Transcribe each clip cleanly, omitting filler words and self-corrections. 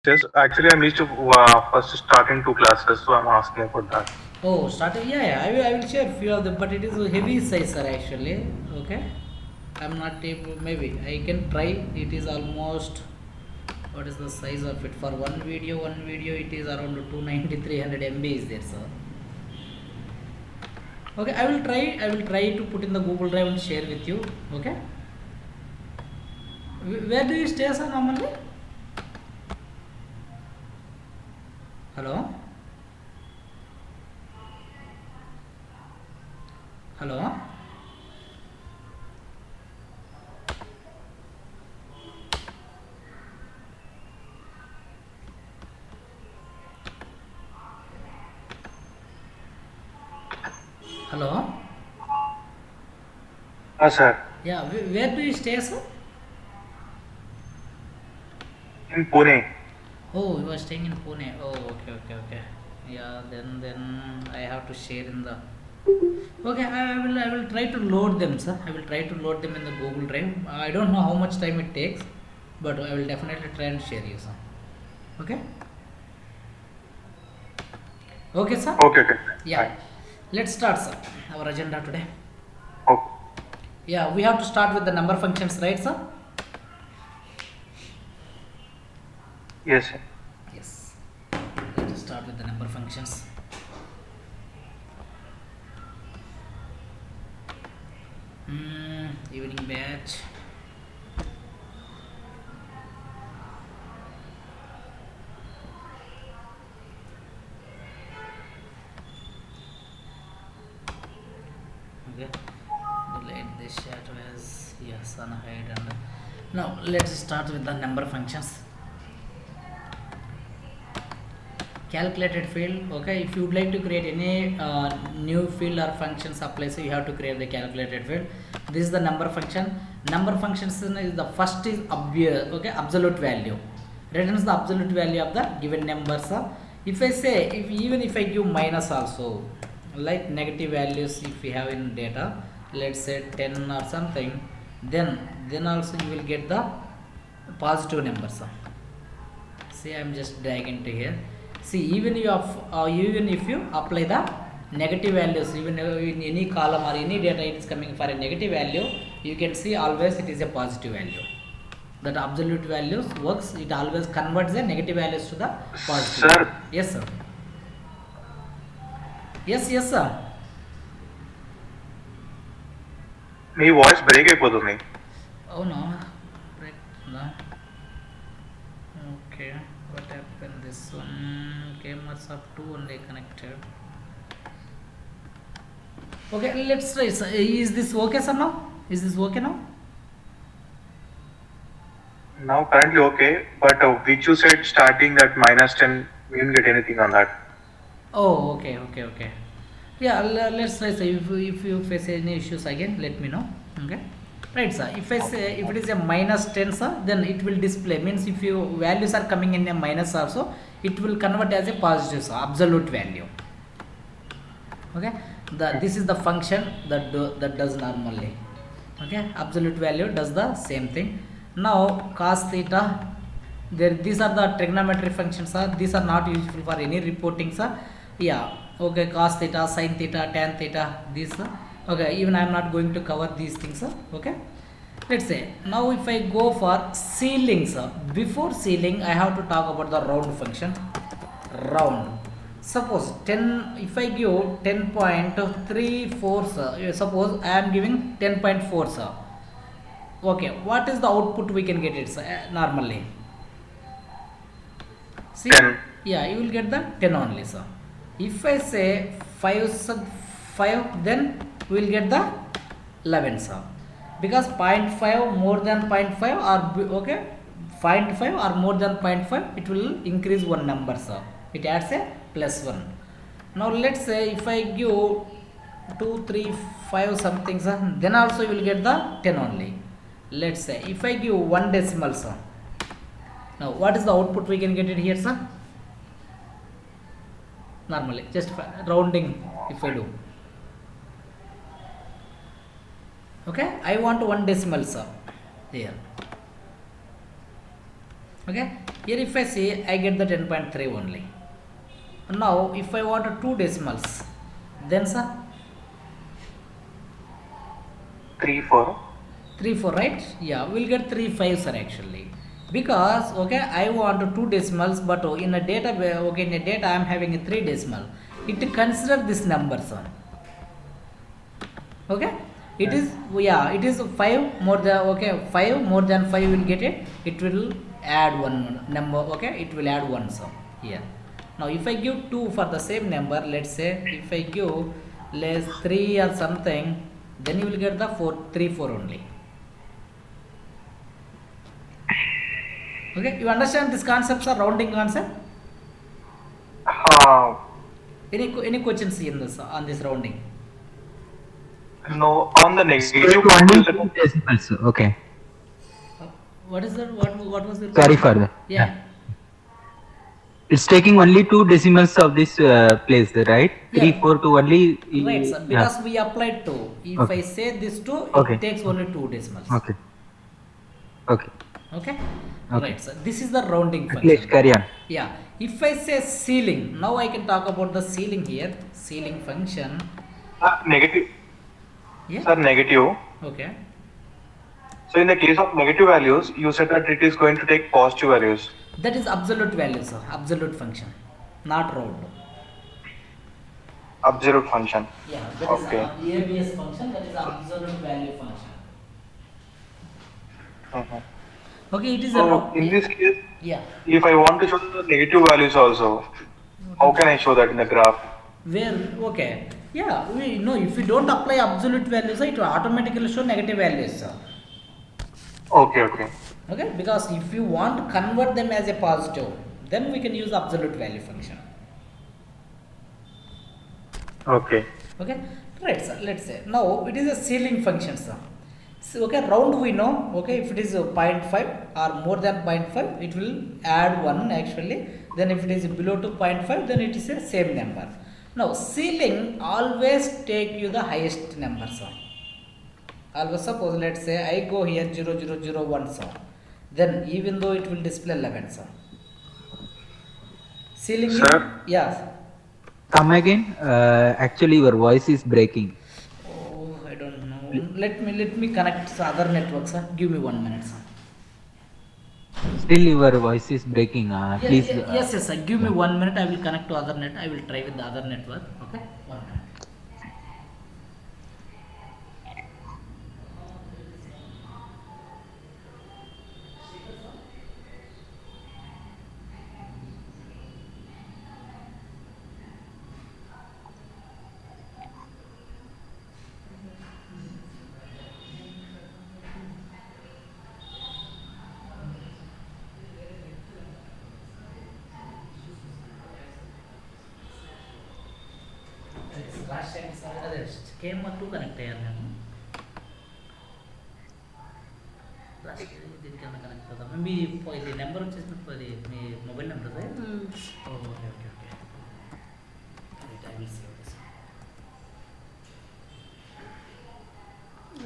Yes, actually, I missed to first starting two classes, so I'm asking about that. Oh, starting. Yeah, yeah. I will share few of them, but it is a heavy size, sir. Actually, okay. I'm not able. Maybe I can try. It is almost. What is the size of it for one video? One video, it is around 290 300 MB is there, sir. Okay, I will try. I will try to put in the Google Drive and share with you. Okay. Where do you stay, sir? Normally. Hello. Hello. Hello. Sir, Yeah. Where do you stay, sir? in Pune. Oh, you are staying in Pune. Oh, okay, okay, okay. Yeah, then I have to share in the. Okay, I will try to load them, sir. I will try to load them in the Google Drive. I don't know how much time it takes, but I will definitely try and share you, sir. Okay. Okay, sir. Okay, okay, Yeah. fine. Let's start, sir. Our agenda today. Okay. Yeah, we have to start with the number functions, right, sir? Yes, sir. Yes. Let's start with the number functions. Evening batch. Okay. Delete this shadow as yes on height and now let's start with the number functions. Calculated field. Okay, if you would like to create any new field or function supply, so you have to create the calculated field. This is the number function. Number functions is the first is obvious. Okay, absolute value returns the absolute value of the given numbers. If I say, if even if I give minus also, like negative values, if we have in data, let's say 10 or something, then also you will get the positive numbers. See, I'm just dragging to here. See, even if you apply the negative values, even in any column or any data, it is coming for a negative value, you can see always it is a positive value. That absolute values works, it always converts the negative values to the positive Sir, value. Yes, sir. Yes, sir. Me voice break అయిపోతుంది. Oh no. Right. No. Okay. What happened? This one cameras up two only connected. Okay, let's try. Is this okay, sir? Now? Is this okay now? Now currently okay, but which you said starting at -10, we didn't get anything on that. Oh, okay. Yeah, let's try. So if you face any issues again, let me know. Okay. Right, sir. If I say if it is a -10, sir, then it will display. Means if you values are coming in a minus also, it will convert as a positive, sir, absolute value. Okay. This is the function that does normally. Okay, absolute value does the same thing. Now cos theta, these are the trigonometry functions, sir. These are not useful for any reporting, sir. Yeah, okay, cos theta, sin theta, tan theta, these, okay, even I am not going to cover these things, sir. Okay, let's say now if I go for ceiling, sir, before ceiling I have to talk about the round function. Round, suppose 10, if I give 10.34, sir, suppose I am giving 10.4, sir. Okay, what is the output we can get it, sir, normally? See, 10. yeah, you will get the 10 only, sir. If I say 5, sir, 5, then we will get the 11, sir, because 0.5 more than 0.5 or okay, 0.5 or more than 0.5, it will increase one number, sir. It adds a plus 1. Now let's say if I give 2 3 5 something, sir, then also you will get the 10 only. Let's say if I give one decimal, sir, now what is the output we can get it here, sir? Normally just rounding, if I do, okay, I want one decimal, sir, here. Okay, Here if I say I get the 10.3 only. Now if I want two decimals, then sir 3 4. 3 4, right? Yeah, we'll get 3 5 sir actually, because okay I want two decimals, but in a data, okay, in a data I am having a 3 decimal. It consider this number sir. Okay, it is, yeah, it is 5 more than, okay, 5 more than 5 will get it, it will add one number, okay, it will add one sum here. Now if I give 2 for the same number, let's say if I give less 3 or something, then you will get the 4 3 4 only. Okay, you understand this concepts are rounding concept? Uh, Any questions in this on this rounding? no, on the negative Take part, only you said two decimals. Okay. What is that? What was the Sorry for that. Yeah. It's taking only two decimals of this place, right? Yeah. 3 4 to only. Right, sir. Because we applied 2. If Okay. I say this 2, Okay. it takes only 2 decimals. Okay. Okay. Okay? Okay. Right, sir. This is the rounding At least function. carry on. Yeah. If I say ceiling, now I can talk about the ceiling here. Ceiling function. negative. Yeah. Sir, negative. Okay. So in the case of negative values, you said that it is going to take positive values. That is absolute value, sir. Absolute function. Not round. Absolute function. Yeah. That Okay. is ABS function. That is absolute value function. Mhm. Okay. It is a So round. in this case, Yeah. if I want to show the negative values also, how can I show that in the graph? Where, okay, yeah, we know if we don't apply absolute values, it will automatically show negative values, sir. Okay, okay. Okay, because if you want to convert them as a positive, then we can use absolute value function. Okay. Okay, right, sir. Let's say now it is a ceiling function, sir. So, okay, round we know. Okay, if it is 0.5 or more than 0.5, it will add 1 actually. Then if it is below to 0.5, then it is a same number. Now ceiling always take you the highest number, sir. Always suppose let's say I go here 0 0 0 1, sir. Then even though it will display 11, sir. Ceiling. Sir? Yeah. Come again. Actually, your voice is breaking. Oh, I don't know. Let me connect to other networks, sir. Give me 1 minute, sir. Still, your voice is breaking. Please. Yes, sir. Give me 1 minute. I will connect to other net. I will try with the other network. Okay. 1 minute. Last time sir అదే came two connect అయ్యాను నేను last దీనికన్నా connect అవుతాం మీ ఇది number వచ్చేసి అది మీ mobile number sir okay okay okay I will save this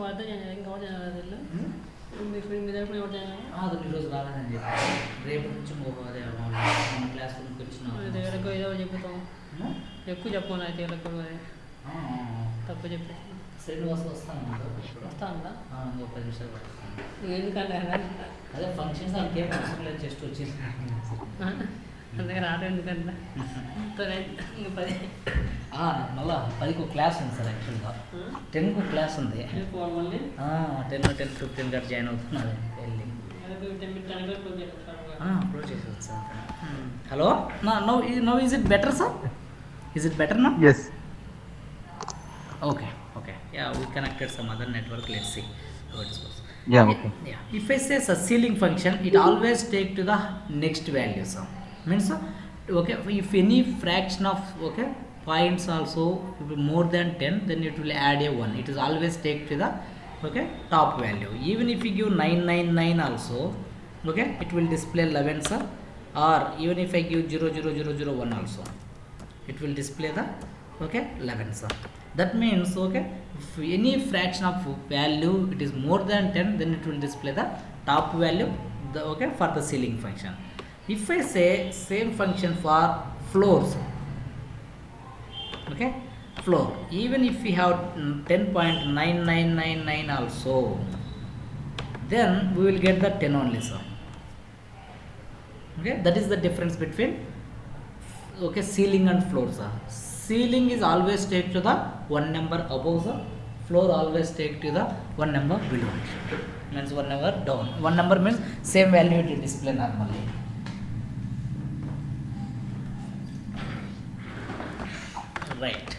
వార్త ఇంకా జనాలు మీ దగ్గర ఎవరు జనాలు అది ఈరోజు రాలేదని చెప్పి రేపు నుంచి అదే మన క్లాస్ రూమ్కి వచ్చిన ఎక్కువ ఏదో చెప్పుతాం ఎక్కువ చెప్పను అయితే వీళ్ళకి తక్కువ చెప్పేసి శ్రీనివాస్ వస్తాను వస్తాను ఇంకో 10 నిమిషాలు పడుతుంది ఎందుకంటే అదే ఫంక్షన్స్ అంకేం అవసరం లేదు జస్ట్ వచ్చేసి అందుకే రావడం ఎందుకంటే ఇంకా 10 మళ్ళా 10కి ఒక క్లాస్ ఉంది సార్ యాక్చువల్గా 10కి ఒక క్లాస్ ఉంది పోవాలి మళ్ళీ 10-15 గంట జాయిన్ అవుతున్నది వెళ్ళి అప్లోడ్ చేసేది sir hello no is it better sir is it better నా Yes. okay yeah we connected some other network, let's see how it goes. Yeah. Okay. Yeah, if I say a ceiling function, it always take to the next value, so means okay, if any fraction of okay points also will be more than 10, then it will add a 1. It is always take to the okay top value. Even if you give 999 also, okay, it will display 11, sir. Or even if I give 00001 also, it will display the okay 11, sir. That means okay, if any fraction of value it is more than 10, then it will display the top value, the okay, for the ceiling function. If I say same function for floors, okay, floor, even if we have 10.9999 also, then we will get the 10 only, sir. Okay, that is the difference between, okay, ceiling and floor, sir. Ceiling is always take to the one number above, sir. Floor always take to the one number below. Means one number down. One number means same value to display normally. Right.